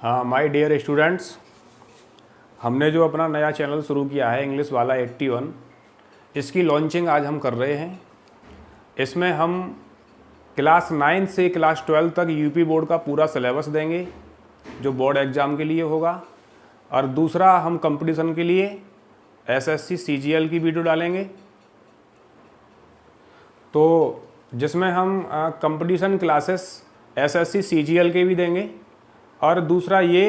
हाँ my dear students, हमने जो अपना नया चैनल शुरू किया है इंग्लिश वाला 81, इसकी लॉन्चिंग आज हम कर रहे हैं। इसमें हम क्लास 9 से क्लास 12 तक यूपी बोर्ड का पूरा सिलेबस देंगे जो बोर्ड एग्ज़ाम के लिए होगा, और दूसरा हम कंपटीशन के लिए एसएससी सीजीएल की वीडियो डालेंगे, तो जिसमें हम कंपटीशन क्लासेस एसएससी सीजीएल के भी देंगे। और दूसरा ये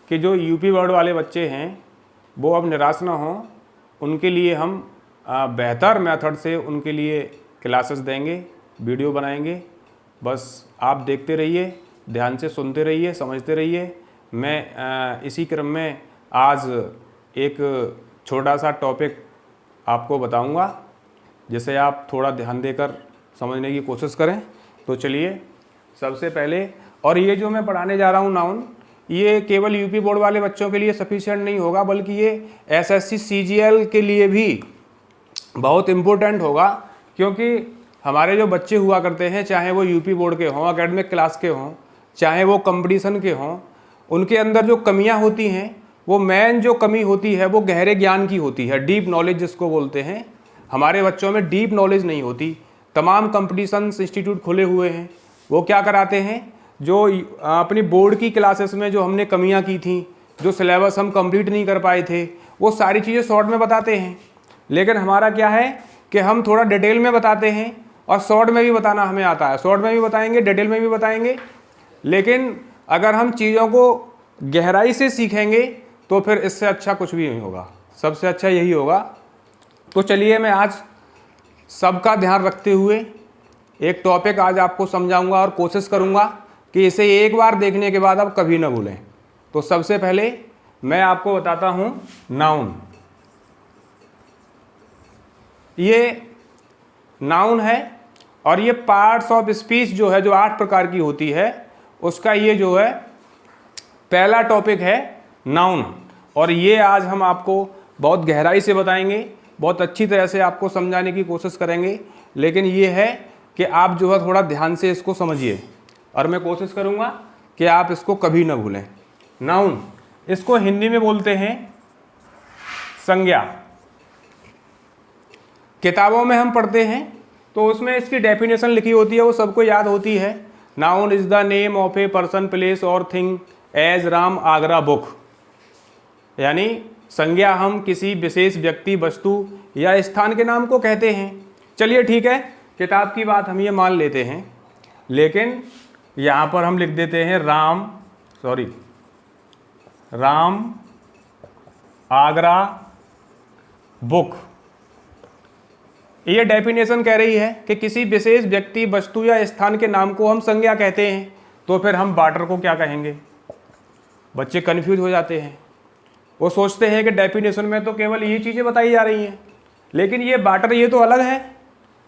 कि जो यूपी बोर्ड वाले बच्चे हैं वो अब निराश ना हों, उनके लिए हम बेहतर मेथड से उनके लिए क्लासेस देंगे, वीडियो बनाएंगे। बस आप देखते रहिए, ध्यान से सुनते रहिए, समझते रहिए। मैं इसी क्रम में आज एक छोटा सा टॉपिक आपको बताऊंगा जिसे आप थोड़ा ध्यान देकर समझने की कोशिश करें। तो चलिए सबसे पहले, और ये जो मैं पढ़ाने जा रहा हूँ नाउन, ये केवल यूपी बोर्ड वाले बच्चों के लिए सफिशिएंट नहीं होगा, बल्कि ये एसएससी सीजीएल के लिए भी बहुत इम्पोर्टेंट होगा। क्योंकि हमारे जो बच्चे हुआ करते हैं, चाहे वो यूपी बोर्ड के हों, एकेडमिक क्लास के हों, चाहे वो कंपटीशन के हों, उनके अंदर जो कमियां होती हैं, वो मेन जो कमी होती है वो गहरे ज्ञान की होती है, डीप नॉलेज जिसको बोलते हैं। हमारे बच्चों में डीप नॉलेज नहीं होती। तमाम कंपटीशन इंस्टीट्यूट खुले हुए हैं, वो क्या कराते हैं, जो अपनी बोर्ड की क्लासेस में जो हमने कमियां की थी, जो सिलेबस हम कंप्लीट नहीं कर पाए थे, वो सारी चीज़ें शॉर्ट में बताते हैं। लेकिन हमारा क्या है कि हम थोड़ा डिटेल में बताते हैं, और शॉर्ट में भी बताना हमें आता है। शॉर्ट में भी बताएंगे, डिटेल में भी बताएंगे। लेकिन अगर हम चीज़ों को गहराई से सीखेंगे तो फिर इससे अच्छा कुछ भी नहीं होगा। सबसे अच्छा यही होगा। तो चलिए मैं आज सबका ध्यान रखते हुए एक टॉपिक आज आपको समझाऊंगा, और कोशिश करूंगा कि इसे एक बार देखने के बाद आप कभी ना भूलें। तो सबसे पहले मैं आपको बताता हूं नाउन। ये नाउन है, और ये पार्ट्स ऑफ स्पीच जो है, जो 8 प्रकार की होती है, उसका ये जो है पहला टॉपिक है नाउन। और ये आज हम आपको बहुत गहराई से बताएंगे, बहुत अच्छी तरह से आपको समझाने की कोशिश करेंगे। लेकिन ये है कि आप जो है थोड़ा ध्यान से इसको समझिए, और मैं कोशिश करूँगा कि आप इसको कभी ना भूलें। नाउन, इसको हिंदी में बोलते हैं संज्ञा। किताबों में हम पढ़ते हैं तो उसमें इसकी डेफिनेशन लिखी होती है, वो सबको याद होती है। Noun is the name of a person, place और thing as Ram Agra book. यानी संज्ञा हम किसी विशेष व्यक्ति, वस्तु या स्थान के नाम को कहते हैं। चलिए ठीक है, किताब की बात हम ये मान लेते हैं, लेकिन यहाँ पर हम लिख देते हैं राम आगरा बुक। ये डेफिनेशन कह रही है कि किसी विशेष व्यक्ति, वस्तु या स्थान के नाम को हम संज्ञा कहते हैं। तो फिर हम वाटर को क्या कहेंगे? बच्चे कंफ्यूज हो जाते हैं, वो सोचते हैं कि डेफिनेशन में तो केवल ये चीज़ें बताई जा रही हैं, लेकिन ये वाटर ये तो अलग है,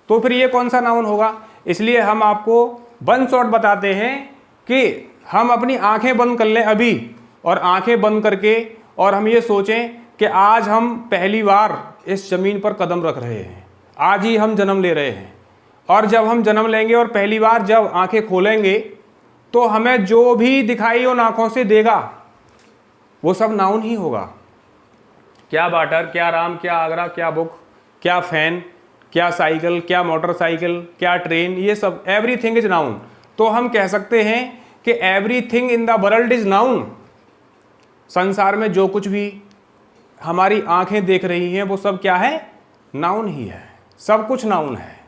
तो फिर ये कौन सा नाउन होगा? इसलिए हम आपको वन शॉट बताते हैं कि हम अपनी आंखें बंद कर लें अभी, और आंखें बंद करके और हम ये सोचें कि आज हम पहली बार इस ज़मीन पर कदम रख रहे हैं, आज ही हम जन्म ले रहे हैं। और जब हम जन्म लेंगे और पहली बार जब आंखें खोलेंगे तो हमें जो भी दिखाई उन आंखों से देगा वो सब नाउन ही होगा। क्या वाटर, क्या राम, क्या आगरा, क्या बुक, क्या फैन, क्या साइकिल, क्या मोटरसाइकिल, क्या ट्रेन, ये सब एवरीथिंग इज नाउन। तो हम कह सकते हैं कि everything in the world is noun. संसार में जो कुछ भी हमारी आंखें देख रही हैं वो सब क्या है? नाउन ही है। सब कुछ नाउन है।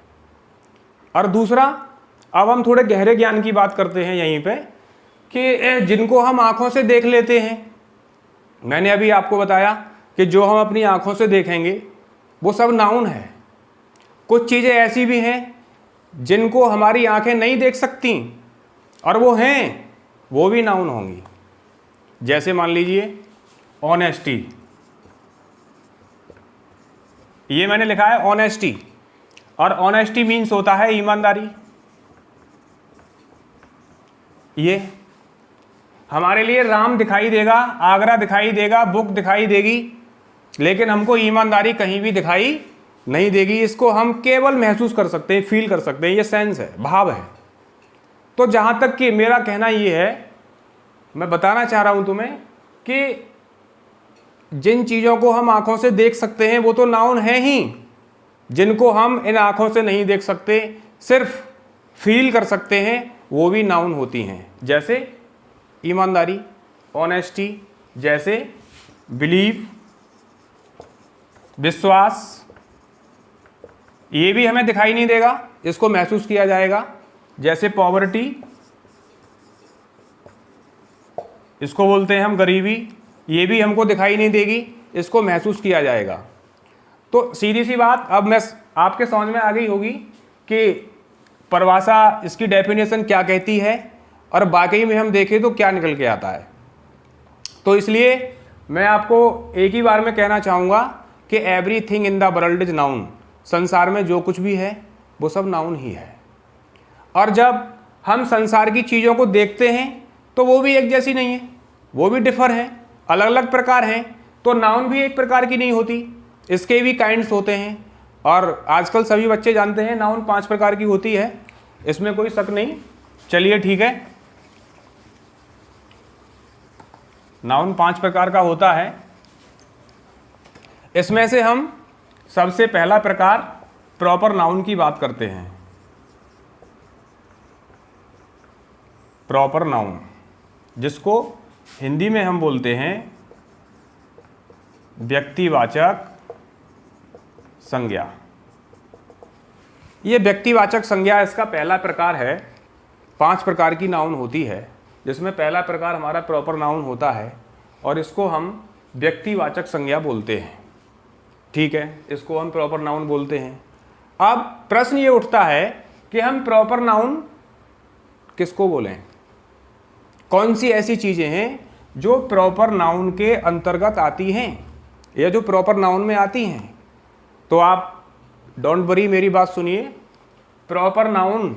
और दूसरा, अब हम थोड़े गहरे ज्ञान की बात करते हैं यहीं पे, कि जिनको हम आंखों से देख लेते हैं, मैंने अभी आपको बताया कि जो हम अपनी आंखों से देखेंगे वो सब नाउन है। कुछ चीज़ें ऐसी भी हैं जिनको हमारी आंखें नहीं देख सकती, और वो हैं, वो भी नाउन होंगी। जैसे मान लीजिए ऑनेस्टी, ये मैंने लिखा है ऑनेस्टी, और ऑनेस्टी मीन्स होता है ईमानदारी। ये हमारे लिए राम दिखाई देगा, आगरा दिखाई देगा, बुक दिखाई देगी, लेकिन हमको ईमानदारी कहीं भी दिखाई नहीं देगी। इसको हम केवल महसूस कर सकते हैं, फील कर सकते हैं। ये सेंस है, भाव है। तो जहाँ तक कि मेरा कहना ये है मैं बताना चाह रहा हूं तुम्हें कि जिन चीज़ों को हम आंखों से देख सकते हैं वो तो नाउन है ही, जिनको हम इन आंखों से नहीं देख सकते, सिर्फ फील कर सकते हैं, वो भी नाउन होती हैं। जैसे ईमानदारी, ऑनेस्टी, जैसे बिलीव, विश्वास, ये भी हमें दिखाई नहीं देगा, इसको महसूस किया जाएगा। जैसे पॉवर्टी, इसको बोलते हैं हम गरीबी, ये भी हमको दिखाई नहीं देगी, इसको महसूस किया जाएगा। तो सीधी सी बात, अब मैं आपके समझ में आ गई होगी कि परिभाषा, इसकी डेफिनेशन क्या कहती है और वाकई में हम देखें तो क्या निकल के आता है। तो इसलिए मैं आपको एक ही बार में कहना चाहूँगा कि everything in the world is noun. संसार में जो कुछ भी है वो सब नाउन ही है। और जब हम संसार की चीज़ों को देखते हैं तो वो भी एक जैसी नहीं है, वो भी डिफर हैं, अलग अलग प्रकार हैं। तो नाउन भी एक प्रकार की नहीं होती, इसके भी काइंड्स होते हैं। और आजकल सभी बच्चे जानते हैं नाउन 5 प्रकार की होती है, इसमें कोई शक नहीं। चलिए ठीक है, नाउन 5 प्रकार का होता है। इसमें से हम सबसे पहला प्रकार प्रॉपर नाउन की बात करते हैं। प्रॉपर नाउन, जिसको हिंदी में हम बोलते हैं व्यक्तिवाचक संज्ञा। ये व्यक्तिवाचक संज्ञा इसका पहला प्रकार है। 5 प्रकार की नाउन होती है, जिसमें पहला प्रकार हमारा प्रॉपर नाउन होता है और इसको हम व्यक्तिवाचक संज्ञा बोलते हैं। ठीक है, इसको हम प्रॉपर नाउन बोलते हैं। अब प्रश्न ये उठता है कि हम प्रॉपर नाउन किसको बोलें, कौन सी ऐसी चीज़ें हैं जो प्रॉपर नाउन के अंतर्गत आती हैं या जो प्रॉपर नाउन में आती हैं। तो आप डोंट वरी, मेरी बात सुनिए। प्रॉपर नाउन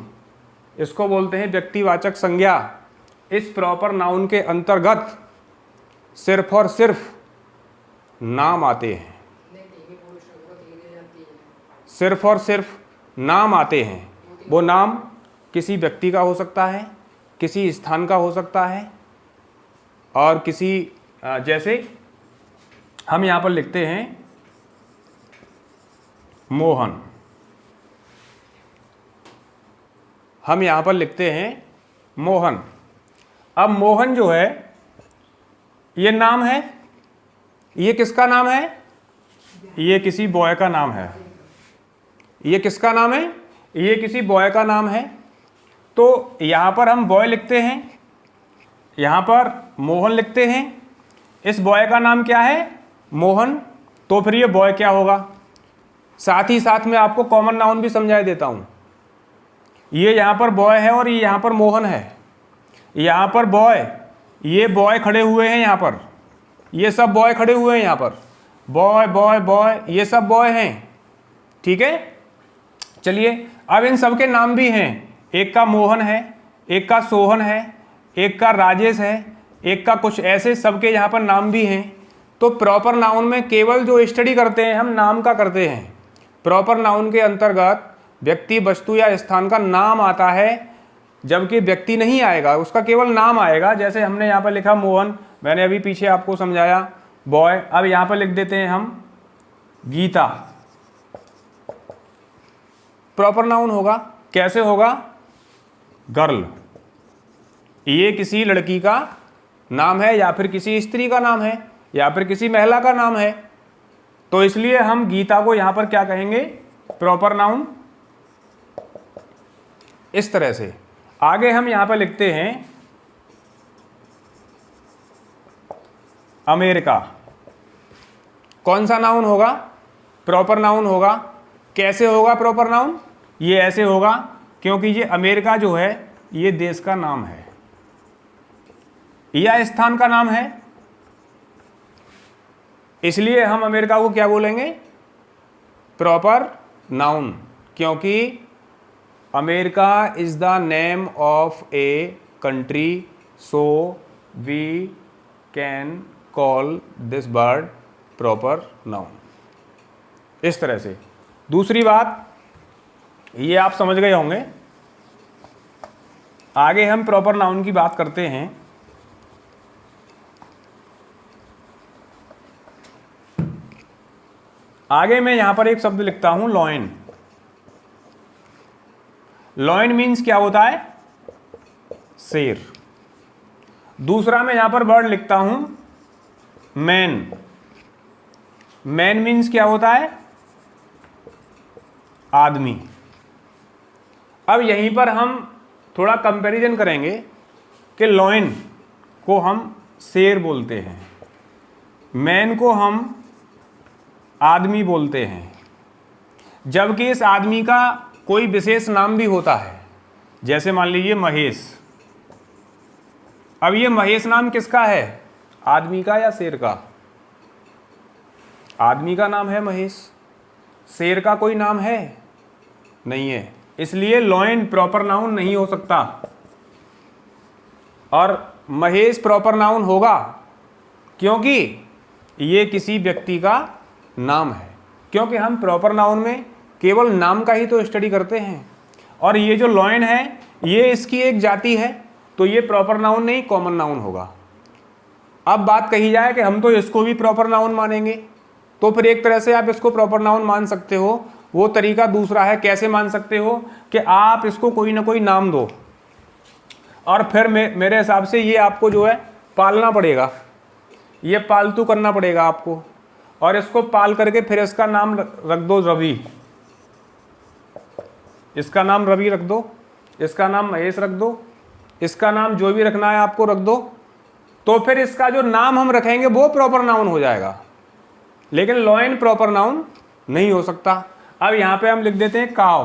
इसको बोलते हैं व्यक्तिवाचक संज्ञा। इस प्रॉपर नाउन के अंतर्गत सिर्फ और सिर्फ नाम आते हैं, सिर्फ और सिर्फ नाम आते हैं। वो नाम किसी व्यक्ति का हो सकता है, किसी स्थान का हो सकता है, और किसी जैसे हम यहाँ पर लिखते हैं मोहन, हम यहाँ पर लिखते हैं मोहन। अब मोहन जो है ये नाम है, ये किसका नाम है, ये किसी बॉय का नाम है। ये किसका नाम है, ये किसी बॉय का नाम है। तो यहाँ पर हम बॉय लिखते हैं, यहाँ पर मोहन लिखते हैं। इस बॉय का नाम क्या है, मोहन। तो फिर ये बॉय क्या होगा। साथ ही साथ में आपको कॉमन नाउन भी समझाई देता हूँ। ये यहाँ पर बॉय है और ये यहाँ पर मोहन है। यहाँ पर बॉय, ये बॉय खड़े हुए हैं, यहाँ पर ये सब बॉय खड़े हुए हैं, यहाँ पर बॉय बॉय बॉय, ये सब बॉय हैं। ठीक है, चलिए अब इन सब के नाम भी हैं। एक का मोहन है, एक का सोहन है, एक का राजेश है, एक का कुछ ऐसे, सबके यहाँ पर नाम भी हैं। तो प्रॉपर नाउन में केवल जो स्टडी करते हैं हम नाम का करते हैं। प्रॉपर नाउन के अंतर्गत व्यक्ति, वस्तु या स्थान का नाम आता है, जबकि व्यक्ति नहीं आएगा, उसका केवल नाम आएगा। जैसे हमने यहाँ पर लिखा मोहन, मैंने अभी पीछे आपको समझाया बॉय। अब यहाँ पर लिख देते हैं हम गीता, प्रॉपर नाउन होगा। कैसे होगा, गर्ल, ये किसी लड़की का नाम है या फिर किसी स्त्री का नाम है या फिर किसी महिला का नाम है। तो इसलिए हम गीता को यहाँ पर क्या कहेंगे, प्रॉपर नाउन। इस तरह से आगे हम यहाँ पर लिखते हैं अमेरिका। कौन सा नाउन होगा, प्रॉपर नाउन होगा। कैसे होगा प्रॉपर नाउन, ये ऐसे होगा क्योंकि ये अमेरिका जो है ये देश का नाम है या स्थान का नाम है, इसलिए हम अमेरिका को क्या बोलेंगे, प्रॉपर नाउन। क्योंकि America is the name of a country, so we can call this bird proper noun. इस तरह से। दूसरी बात, ये आप समझ गए होंगे। आगे हम प्रॉपर नाउन की बात करते हैं। आगे मैं यहां पर एक शब्द लिखता हूं लॉयन। लॉयन मीन्स क्या होता है? शेर। दूसरा मैं यहां पर वर्ड लिखता हूं मैन। मैन मीन्स क्या होता है? आदमी। अब यहीं पर हम थोड़ा कंपैरिजन करेंगे कि लॉयन को हम शेर बोलते हैं, मैन को हम आदमी बोलते हैं, जबकि इस आदमी का कोई विशेष नाम भी होता है। जैसे मान लीजिए महेश। अब ये महेश नाम किसका है? आदमी का या शेर का? आदमी का नाम है महेश। शेर का कोई नाम है? नहीं है। इसलिए लॉयन प्रॉपर नाउन नहीं हो सकता और महेश प्रॉपर नाउन होगा, क्योंकि ये किसी व्यक्ति का नाम है। क्योंकि हम प्रॉपर नाउन में केवल नाम का ही तो स्टडी करते हैं, और ये जो लॉयन है ये इसकी एक जाति है, तो ये प्रॉपर नाउन नहीं कॉमन नाउन होगा। अब बात कही जाए कि हम तो इसको भी प्रॉपर नाउन मानेंगे, तो फिर एक तरह से आप इसको प्रॉपर नाउन मान सकते हो। वो तरीका दूसरा है, कैसे मान सकते हो कि आप इसको कोई ना कोई नाम दो और फिर मेरे हिसाब से ये आपको जो है पालना पड़ेगा, ये पालतू करना पड़ेगा आपको, और इसको पाल करके फिर इसका नाम रख दो रवि, इसका नाम रवि रख दो, इसका नाम महेश रख दो, इसका नाम जो भी रखना है आपको रख दो, तो फिर इसका जो नाम हम रखेंगे वो प्रॉपर नाउन हो जाएगा। लेकिन लॉयन प्रॉपर नाउन नहीं हो सकता। अब यहां पे हम लिख देते हैं काव।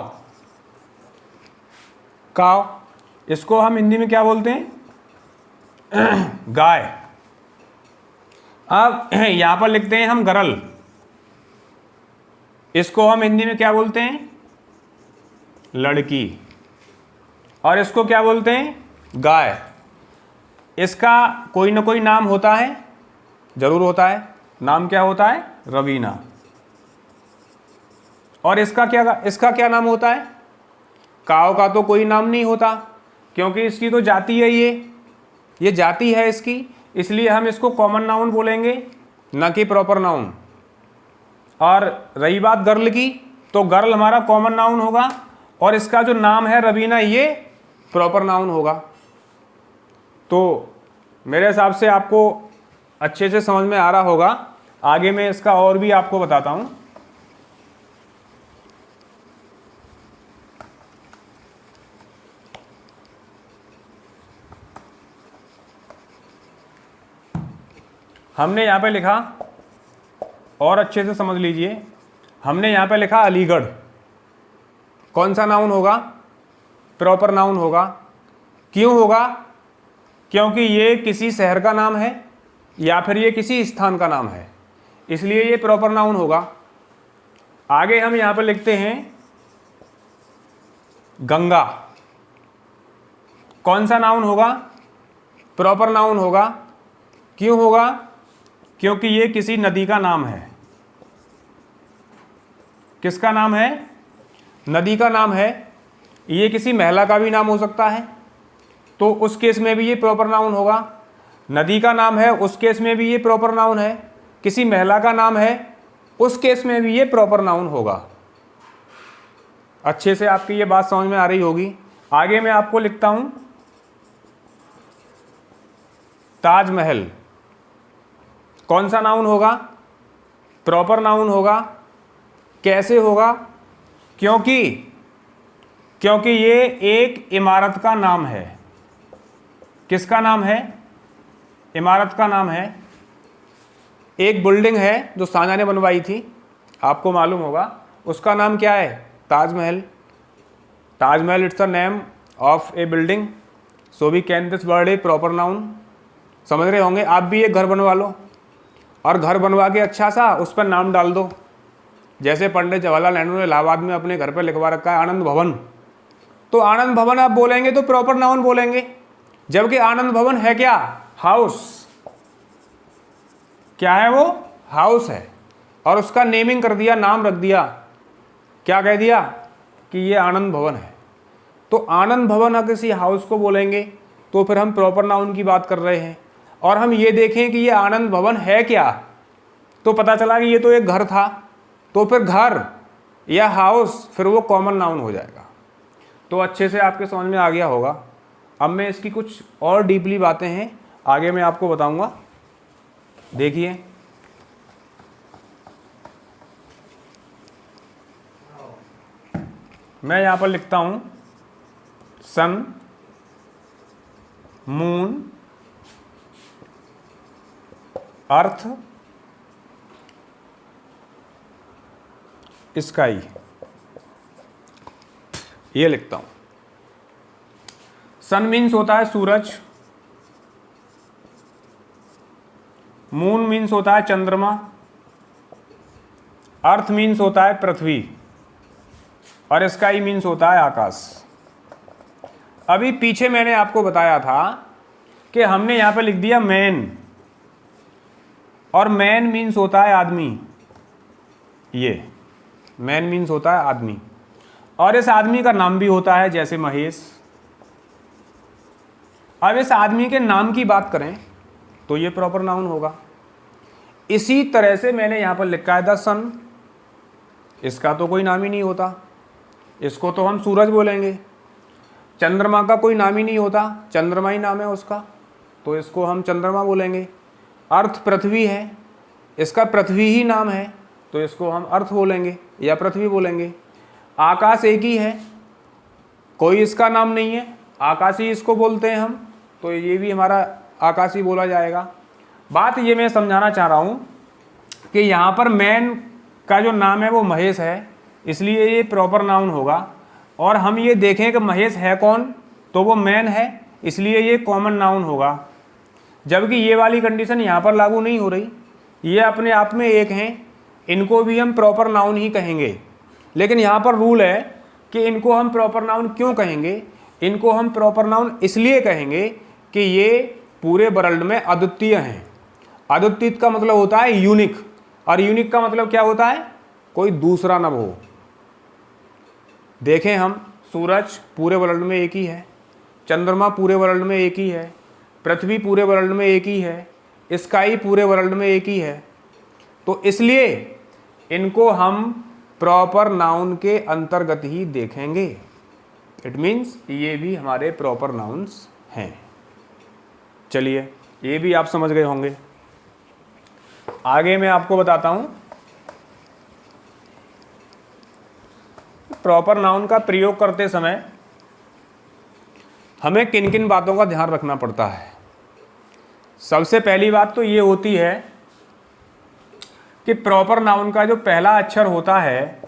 काव, इसको हम हिंदी में क्या बोलते हैं? गाय। अब यहां पर लिखते हैं हम गरल, इसको हम हिंदी में क्या बोलते हैं? लड़की। और इसको क्या बोलते हैं? गाय। इसका कोई ना कोई नाम होता है, जरूर होता है। नाम क्या होता है? रवीना। और इसका क्या नाम होता है? काव का तो कोई नाम नहीं होता, क्योंकि इसकी तो जाति है, ये जाति है इसकी, इसलिए हम इसको कॉमन नाउन बोलेंगे, ना कि प्रॉपर नाउन। और रही बात गर्ल की, तो गर्ल हमारा कॉमन नाउन होगा, और इसका जो नाम है रवीना ये प्रॉपर नाउन होगा। तो मेरे हिसाब से आपको अच्छे से समझ में आ रहा होगा। आगे मैं इसका और भी आपको बताता हूं। हमने यहां पे लिखा, और अच्छे से समझ लीजिए, हमने यहां पे लिखा अलीगढ़। कौन सा नाउन होगा? प्रॉपर नाउन होगा। क्यों होगा? क्योंकि ये किसी शहर का नाम है या फिर ये किसी स्थान का नाम है, इसलिए ये प्रॉपर नाउन होगा। आगे हम यहां पर लिखते हैं गंगा। कौन सा नाउन होगा? प्रॉपर नाउन होगा। क्यों होगा? क्योंकि ये किसी नदी का नाम है। किसका नाम है? नदी का नाम है। ये किसी महिला का भी नाम हो सकता है, तो उस केस में भी ये प्रॉपर नाउन होगा। नदी का नाम है, उस केस में भी ये प्रॉपर नाउन है। किसी महिला का नाम है, उस केस में भी ये प्रॉपर नाउन होगा। अच्छे से आपकी ये बात समझ में आ रही होगी। आगे मैं आपको लिखता हूं ताजमहल। कौन सा नाउन होगा? प्रॉपर नाउन होगा। कैसे होगा? क्योंकि ये एक इमारत का नाम है। किसका नाम है? इमारत का नाम है। एक बिल्डिंग है जो शाहजहां ने बनवाई थी, आपको मालूम होगा, उसका नाम क्या है? Taj Mahal. Taj Mahal it's a name of A building, so we can this word a proper noun. समझ रहे होंगे। आप भी एक घर बनवा लो, और घर बनवा के अच्छा सा उस पर नाम डाल दो। जैसे पंडित जवाहरलाल नेहरू ने इलाहाबाद में अपने घर पर लिखवा रखा है आनंद भवन, तो आनंद भवन आप बोलेंगे तो प्रॉपर नाउन बोलेंगे। जबकि आनंद भवन है क्या? हाउस। क्या है वो? हाउस है। और उसका नेमिंग कर दिया, नाम रख दिया, क्या कह दिया कि ये आनंद भवन है। तो आनंद भवन अगर किसी हाउस को बोलेंगे तो फिर हम प्रॉपर नाउन की बात कर रहे हैं। और हम ये देखें कि ये आनंद भवन है क्या, तो पता चला कि ये तो एक घर था, तो फिर घर या हाउस फिर वो कॉमन नाउन हो जाएगा। तो अच्छे से आपके समझ में आ गया होगा। अब मैं इसकी कुछ और डीपली बातें हैं आगे मैं आपको बताऊंगा। देखिए, मैं यहां पर लिखता हूं सन, मून, अर्थ, स्काई, ये लिखता हूं। सन मीन्स होता है सूरज, मून मीन्स होता है चंद्रमा, अर्थ मीन्स होता है पृथ्वी, और स्काई मीन्स होता है आकाश। अभी पीछे मैंने आपको बताया था कि हमने यहां पे लिख दिया मैन, और मैन मीन्स होता है आदमी। ये मैन मीन्स होता है आदमी, और इस आदमी का नाम भी होता है जैसे महेश। अब इस आदमी के नाम की बात करें तो ये प्रॉपर नाउन होगा। इसी तरह से मैंने यहां पर लिखा है द सन, इसका तो कोई नाम ही नहीं होता, इसको तो हम सूरज बोलेंगे। चंद्रमा का कोई नाम ही नहीं होता, चंद्रमा ही नाम है उसका, तो इसको हम चंद्रमा बोलेंगे। अर्थ पृथ्वी है, इसका पृथ्वी ही नाम है, तो इसको हम अर्थ बोलेंगे या पृथ्वी बोलेंगे। आकाश एक ही है, कोई इसका नाम नहीं है, आकाश ही इसको बोलते हैं हम, तो ये भी हमारा आकाश ही बोला जाएगा। बात ये मैं समझाना चाह रहा हूँ कि यहाँ पर मैन का जो नाम है वो महेश है, इसलिए ये प्रॉपर नाउन होगा। और हम ये देखें कि महेश है कौन, तो वो मैन है, इसलिए ये कॉमन नाउन होगा। जबकि ये वाली कंडीशन यहाँ पर लागू नहीं हो रही, ये अपने आप में एक हैं, इनको भी हम प्रॉपर नाउन ही कहेंगे। लेकिन यहाँ पर रूल है कि इनको हम प्रॉपर नाउन क्यों कहेंगे, इनको हम प्रॉपर नाउन इसलिए कहेंगे कि ये पूरे वर्ल्ड में अद्वितीय हैं। अद्वितीय का मतलब होता है यूनिक, और यूनिक का मतलब क्या होता है, कोई दूसरा न हो। देखें हम, सूरज पूरे वर्ल्ड में एक ही है, चंद्रमा पूरे वर्ल्ड में एक ही है, पृथ्वी पूरे वर्ल्ड में एक ही है, स्काई पूरे वर्ल्ड में एक ही है। तो इसलिए इनको हम प्रॉपर नाउन के अंतर्गत ही देखेंगे। इट मीन्स ये भी हमारे प्रॉपर नाउन्स हैं। चलिए, ये भी आप समझ गए होंगे। आगे मैं आपको बताता हूं प्रॉपर नाउन का प्रयोग करते समय हमें किन किन बातों का ध्यान रखना पड़ता है। सबसे पहली बात तो ये होती है कि प्रॉपर नाउन का जो पहला अक्षर होता है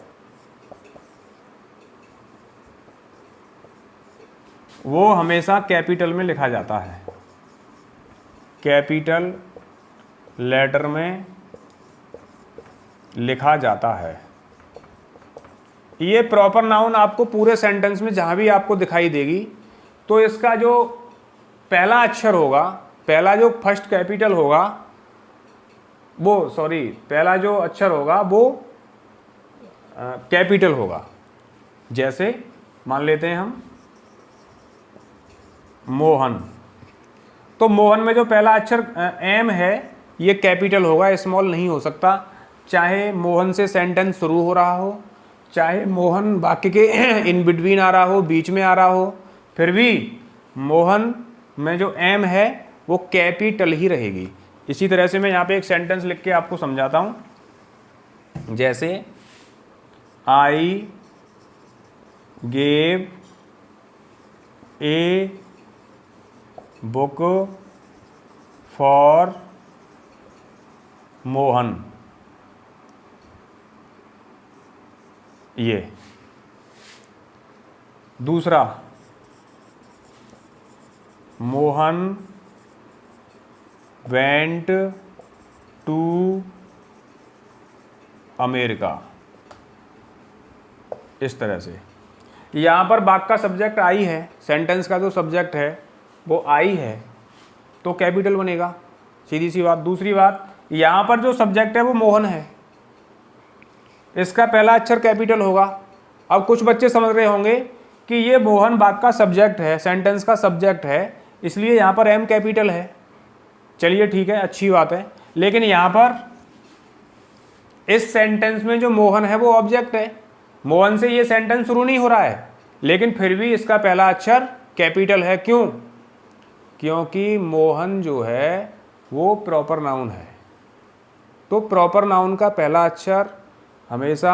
वो हमेशा कैपिटल में लिखा जाता है, कैपिटल लेटर में लिखा जाता है। ये प्रॉपर नाउन आपको पूरे सेंटेंस में जहां भी आपको दिखाई देगी तो इसका जो पहला अक्षर होगा, पहला जो फर्स्ट कैपिटल होगा वो पहला जो अक्षर होगा वो कैपिटल होगा। जैसे मान लेते हैं हम मोहन, तो मोहन में जो पहला अक्षर एम है ये कैपिटल होगा, स्मॉल नहीं हो सकता। चाहे मोहन से सेंटेंस शुरू हो रहा हो, चाहे मोहन वाक्य के इन बिटवीन आ रहा हो, बीच में आ रहा हो, फिर भी मोहन में जो एम है वो कैपिटल ही रहेगी। इसी तरह से मैं यहाँ पे एक सेंटेंस लिख के आपको समझाता हूँ। जैसे I gave a book for Mohan, ये दूसरा मोहन वेंट टू अमेरिका। इस तरह से यहाँ पर वाक्य का सब्जेक्ट आई है, सेंटेंस का जो सब्जेक्ट है वो आई है, तो कैपिटल बनेगा, सीधी सी बात। दूसरी बात, यहाँ पर जो सब्जेक्ट है वो मोहन है, इसका पहला अक्षर कैपिटल होगा। अब कुछ बच्चे समझ रहे होंगे कि ये मोहन वाक्य का सब्जेक्ट है, सेंटेंस का सब्जेक्ट है, इसलिए यहाँ पर एम कैपिटल है। चलिए ठीक है, अच्छी बात है। लेकिन यहाँ पर इस सेंटेंस में जो मोहन है वो ऑब्जेक्ट है, मोहन से ये सेंटेंस शुरू नहीं हो रहा है, लेकिन फिर भी इसका पहला अक्षर कैपिटल है। क्यों? क्योंकि मोहन जो है वो प्रॉपर नाउन है। तो प्रॉपर नाउन का पहला अक्षर हमेशा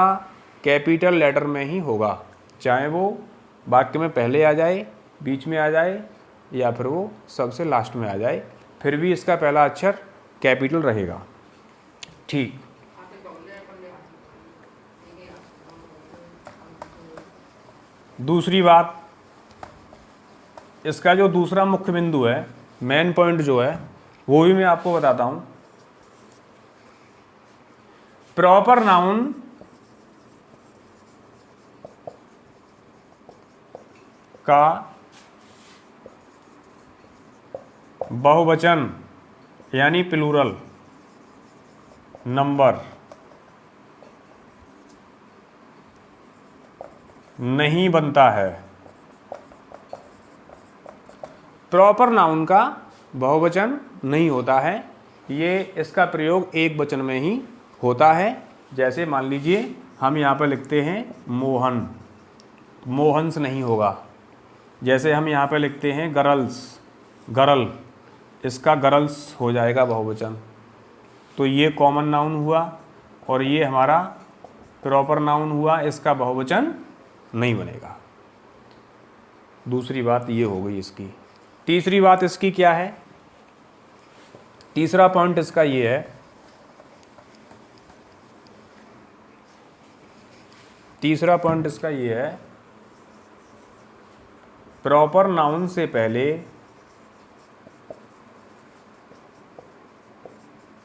कैपिटल लेटर में ही होगा, चाहे वो वाक्य में पहले आ जाए, बीच में आ जाए, या फिर वो सबसे लास्ट में आ जाए, फिर भी इसका पहला अक्षर कैपिटल रहेगा। ठीक। दूसरी बात, इसका जो दूसरा मुख्य बिंदु है, मेन पॉइंट जो है, वो भी मैं आपको बताता हूं। प्रॉपर नाउन का बहुवचन यानी प्लूरल नंबर नहीं बनता है। प्रॉपर नाउन का बहुवचन नहीं होता है, ये इसका प्रयोग एक वचन में ही होता है। जैसे मान लीजिए हम यहाँ पर लिखते हैं मोहन, मोहन्स नहीं होगा। जैसे हम यहाँ पर लिखते हैं गर्ल्स, गर्ल, इसका गर्ल्स हो जाएगा बहुवचन। तो ये कॉमन नाउन हुआ और ये हमारा प्रॉपर नाउन हुआ, इसका बहुवचन नहीं बनेगा। दूसरी बात ये हो गई इसकी। तीसरी बात इसकी क्या है? तीसरा पॉइंट इसका ये है, तीसरा पॉइंट इसका ये है, प्रॉपर नाउन से पहले,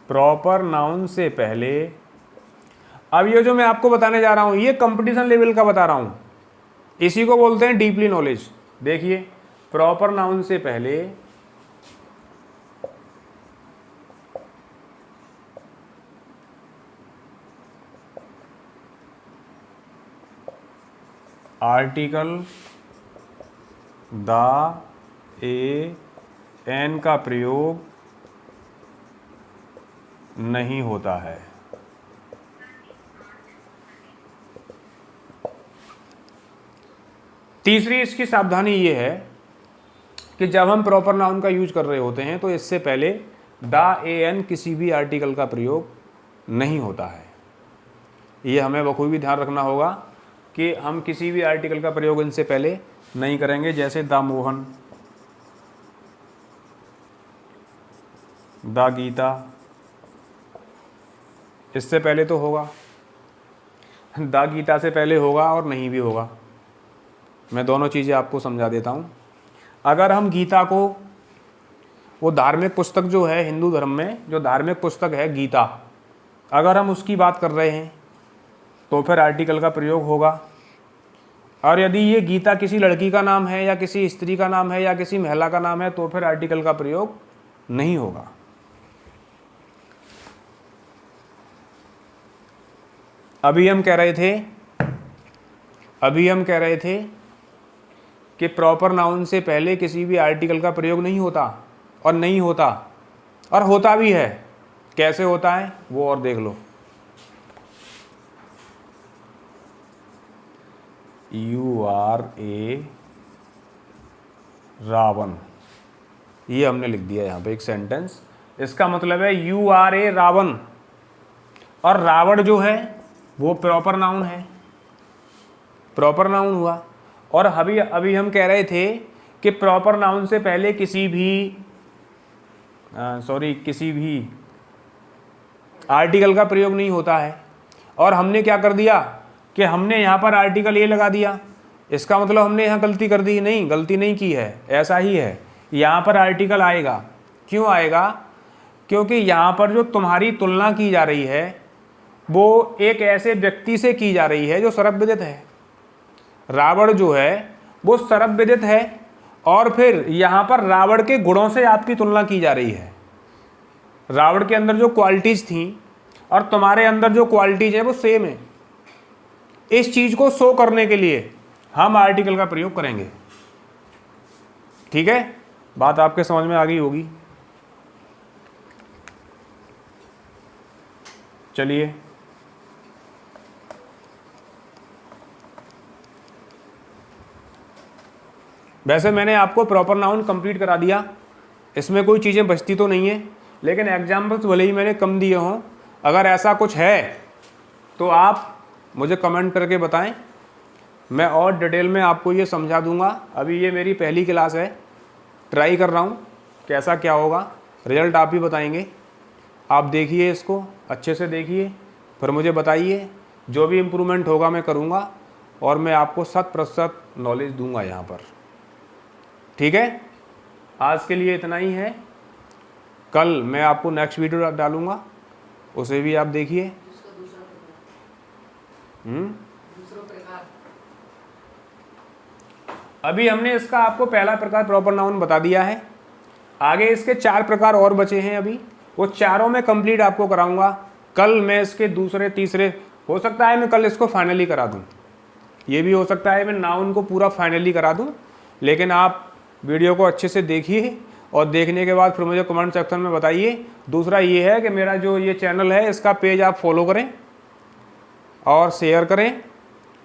प्रॉपर नाउन से पहले, अब ये जो मैं आपको बताने जा रहा हूं ये कंपटीशन लेवल का बता रहा हूं, इसी को बोलते हैं डीपली नॉलेज। देखिए, प्रॉपर नाउन से पहले आर्टिकल द, ए, एन का प्रयोग नहीं होता है। तीसरी इसकी सावधानी ये है कि जब हम प्रॉपर नाउन का यूज कर रहे होते हैं तो इससे पहले द, ए, एन किसी भी आर्टिकल का प्रयोग नहीं होता है। ये हमें बखूबी ध्यान रखना होगा कि हम किसी भी आर्टिकल का प्रयोग इनसे पहले नहीं करेंगे। जैसे द मोहन, द गीता, इससे पहले तो होगा, द गीता से पहले होगा और नहीं भी होगा। मैं दोनों चीज़ें आपको समझा देता हूँ। अगर हम गीता को, वो धार्मिक पुस्तक जो है हिंदू धर्म में, जो धार्मिक पुस्तक है गीता, अगर हम उसकी बात कर रहे हैं तो फिर आर्टिकल का प्रयोग होगा। और यदि ये गीता किसी लड़की का नाम है या किसी स्त्री का नाम है या किसी महिला का नाम है तो फिर आर्टिकल का प्रयोग नहीं होगा। अभी हम कह रहे थे कि प्रॉपर नाउन से पहले किसी भी आर्टिकल का प्रयोग नहीं होता, और नहीं होता, और होता भी है। कैसे होता है वो और देख लो। यू आर ए रावण, ये हमने लिख दिया यहाँ पे एक सेंटेंस। इसका मतलब है यू आर ए रावण, और रावण जो है वो प्रॉपर नाउन है, प्रॉपर नाउन हुआ। और अभी हम कह रहे थे कि प्रॉपर नाउन से पहले किसी भी आर्टिकल का प्रयोग नहीं होता है। और हमने क्या कर दिया कि हमने यहाँ पर आर्टिकल ए लगा दिया। इसका मतलब हमने यहाँ गलती कर दी? नहीं, गलती नहीं की है, ऐसा ही है। यहाँ पर आर्टिकल आएगा। क्यों आएगा? क्योंकि यहाँ पर जो तुम्हारी तुलना की जा रही है वो एक ऐसे व्यक्ति से की जा रही है जो सर्वविदित है। रावण जो है वो सर्वविदित है, और फिर यहाँ पर रावण के गुणों से आपकी तुलना की जा रही है। रावण के अंदर जो क्वालिटीज़ थी और तुम्हारे अंदर जो क्वालिटीज़ है वो सेम है। इस चीज़ को शो करने के लिए हम आर्टिकल का प्रयोग करेंगे। ठीक है, बात आपके समझ में आ गई होगी। चलिए वैसे मैंने आपको प्रॉपर नाउन कंप्लीट करा दिया, इसमें कोई चीज़ें बचती तो नहीं है, लेकिन एग्जाम्पल्स भले ही मैंने कम दिए हों, अगर ऐसा कुछ है तो आप मुझे कमेंट करके बताएं, मैं और डिटेल में आपको ये समझा दूंगा। अभी ये मेरी पहली क्लास है, ट्राई कर रहा हूँ, कैसा क्या होगा रिजल्ट आप ही बताएंगे। आप देखिए, इसको अच्छे से देखिए, फिर मुझे बताइए, जो भी इम्प्रूवमेंट होगा मैं करूँगा और मैं आपको 100% नॉलेज दूंगा यहाँ पर। ठीक है, आज के लिए इतना ही है। कल मैं आपको नेक्स्ट वीडियो डालूँगा, उसे भी आप देखिए। अभी हमने इसका आपको पहला प्रकार प्रॉपर नाउन बता दिया है, आगे इसके 4 प्रकार और बचे हैं, अभी वो चारों में कंप्लीट आपको कराऊंगा। कल मैं इसके दूसरे तीसरे, हो सकता है मैं कल इसको फाइनली करा दूं, ये भी हो सकता है मैं नाउन को पूरा फाइनली करा दूं, लेकिन आप वीडियो को अच्छे से देखिए और देखने के बाद फिर मुझे कमेंट सेक्शन में बताइए। दूसरा ये है कि मेरा जो ये चैनल है इसका पेज आप फॉलो करें और शेयर करें,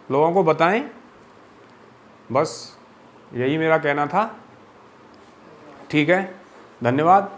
लोगों को बताएं, बस यही मेरा कहना था। ठीक है, धन्यवाद।